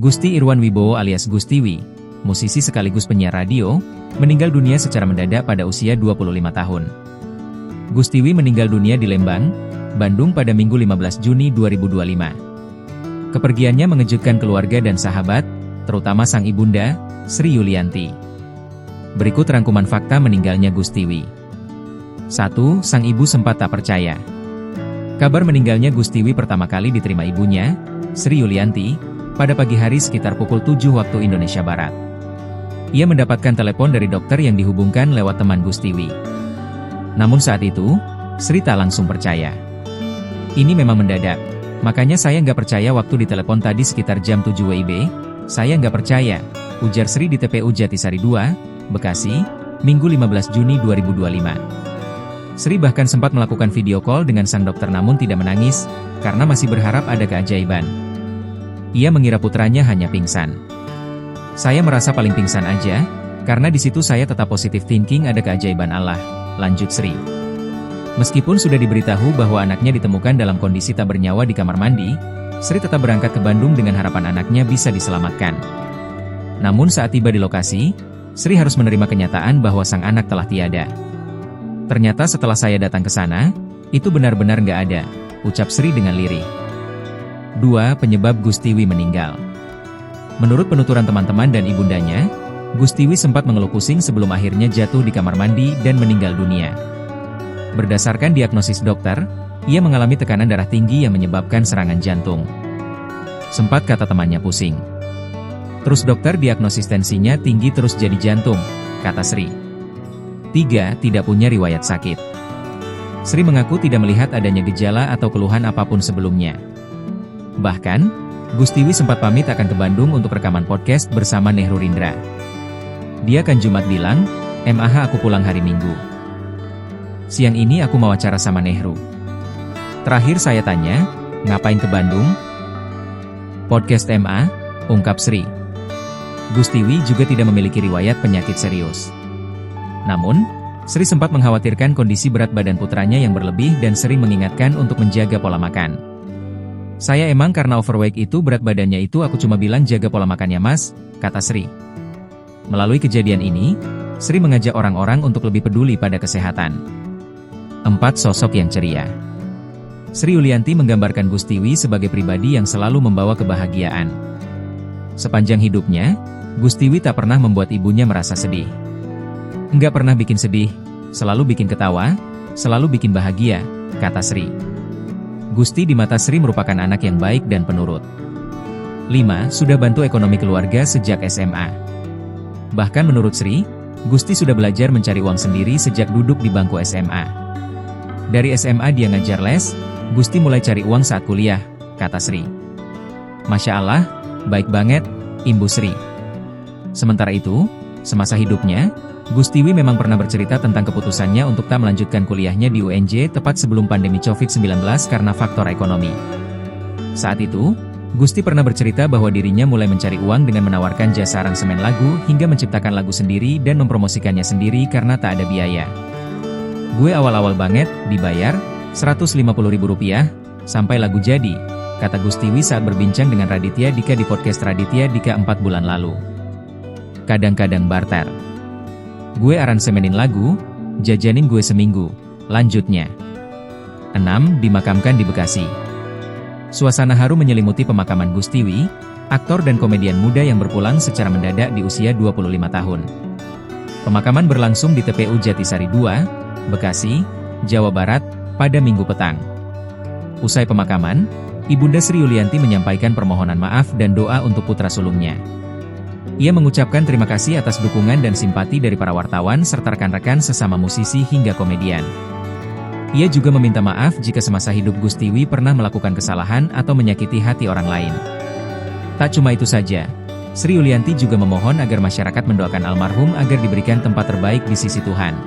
Gusti Irwan Wibowo alias Gustiwi, musisi sekaligus penyiar radio, meninggal dunia secara mendadak pada usia 25 tahun. Gustiwi meninggal dunia di Lembang, Bandung pada Minggu 15 Juni 2025. Kepergiannya mengejutkan keluarga dan sahabat, terutama sang ibunda, Sri Yulianti. Berikut rangkuman fakta meninggalnya Gustiwi. 1. Sang ibu sempat tak percaya. Kabar meninggalnya Gustiwi pertama kali diterima ibunya, Sri Yulianti, pada pagi hari sekitar pukul 7 waktu Indonesia Barat. Ia mendapatkan telepon dari dokter yang dihubungkan lewat teman Gustiwi. Namun saat itu, Sri tak langsung percaya. Ini memang mendadak, makanya saya nggak percaya waktu ditelepon tadi sekitar jam 7 WIB, saya nggak percaya, ujar Sri di TPU Jatisari 2, Bekasi, Minggu 15 Juni 2025. Sri bahkan sempat melakukan video call dengan sang dokter namun tidak menangis, karena masih berharap ada keajaiban. Ia mengira putranya hanya pingsan. Saya merasa paling pingsan aja, karena di situ saya tetap positive thinking ada keajaiban Allah, lanjut Sri. Meskipun sudah diberitahu bahwa anaknya ditemukan dalam kondisi tak bernyawa di kamar mandi, Sri tetap berangkat ke Bandung dengan harapan anaknya bisa diselamatkan. Namun saat tiba di lokasi, Sri harus menerima kenyataan bahwa sang anak telah tiada. Ternyata setelah saya datang ke sana, itu benar-benar nggak ada, ucap Sri dengan lirih. 2. Penyebab Gustiwi meninggal. Menurut penuturan teman-teman dan ibundanya, Gustiwi sempat mengeluh pusing sebelum akhirnya jatuh di kamar mandi dan meninggal dunia. Berdasarkan diagnosis dokter, ia mengalami tekanan darah tinggi yang menyebabkan serangan jantung. Sempat kata temannya pusing. Terus dokter diagnosis tensinya tinggi terus jadi jantung, kata Sri. 3. Tidak punya riwayat sakit. Sri mengaku tidak melihat adanya gejala atau keluhan apapun sebelumnya. Bahkan, Gustiwi sempat pamit akan ke Bandung untuk rekaman podcast bersama Nehru Rindra. Dia kan Jumat bilang, "MAH aku pulang hari Minggu. Siang ini aku mau acara sama Nehru." Terakhir saya tanya, "Ngapain ke Bandung?" "Podcast MA," ungkap Sri. Gustiwi juga tidak memiliki riwayat penyakit serius. Namun, Sri sempat mengkhawatirkan kondisi berat badan putranya yang berlebih dan sering mengingatkan untuk menjaga pola makan. "Saya emang karena overweight itu berat badannya itu aku cuma bilang jaga pola makannya mas," kata Sri. Melalui kejadian ini, Sri mengajak orang-orang untuk lebih peduli pada kesehatan. 4. Sosok yang ceria. Sri Yulianti menggambarkan Gustiwi sebagai pribadi yang selalu membawa kebahagiaan. Sepanjang hidupnya, Gustiwi tak pernah membuat ibunya merasa sedih. "Nggak pernah bikin sedih, selalu bikin ketawa, selalu bikin bahagia," kata Sri. Gusti di mata Sri merupakan anak yang baik dan penurut. 5. Sudah bantu ekonomi keluarga sejak SMA. Bahkan menurut Sri, Gusti sudah belajar mencari uang sendiri sejak duduk di bangku SMA. Dari SMA dia ngajar les, Gusti mulai cari uang saat kuliah, kata Sri. "Masya Allah, baik banget, Imbu Sri." Sementara itu, semasa hidupnya, Gustiwi memang pernah bercerita tentang keputusannya untuk tak melanjutkan kuliahnya di UNJ tepat sebelum pandemi COVID-19 karena faktor ekonomi. Saat itu, Gusti pernah bercerita bahwa dirinya mulai mencari uang dengan menawarkan jasa aransemen lagu hingga menciptakan lagu sendiri dan mempromosikannya sendiri karena tak ada biaya. "Gue awal-awal banget, dibayar Rp150.000, sampai lagu jadi," kata Gustiwi saat berbincang dengan Raditya Dika di podcast Raditya Dika 4 bulan lalu. "Kadang-kadang barter. Gue aransemenin lagu, jajanin gue seminggu," lanjutnya. 6. Dimakamkan di Bekasi. Suasana haru menyelimuti pemakaman Gustiwi, aktor dan komedian muda yang berpulang secara mendadak di usia 25 tahun. Pemakaman berlangsung di TPU Jatisari 2, Bekasi, Jawa Barat, pada Minggu petang. Usai pemakaman, Ibunda Sri Yulianti menyampaikan permohonan maaf dan doa untuk putra sulungnya. Ia mengucapkan terima kasih atas dukungan dan simpati dari para wartawan serta rekan-rekan sesama musisi hingga komedian. Ia juga meminta maaf jika semasa hidup Gustiwi pernah melakukan kesalahan atau menyakiti hati orang lain. Tak cuma itu saja, Sri Yulianti juga memohon agar masyarakat mendoakan almarhum agar diberikan tempat terbaik di sisi Tuhan.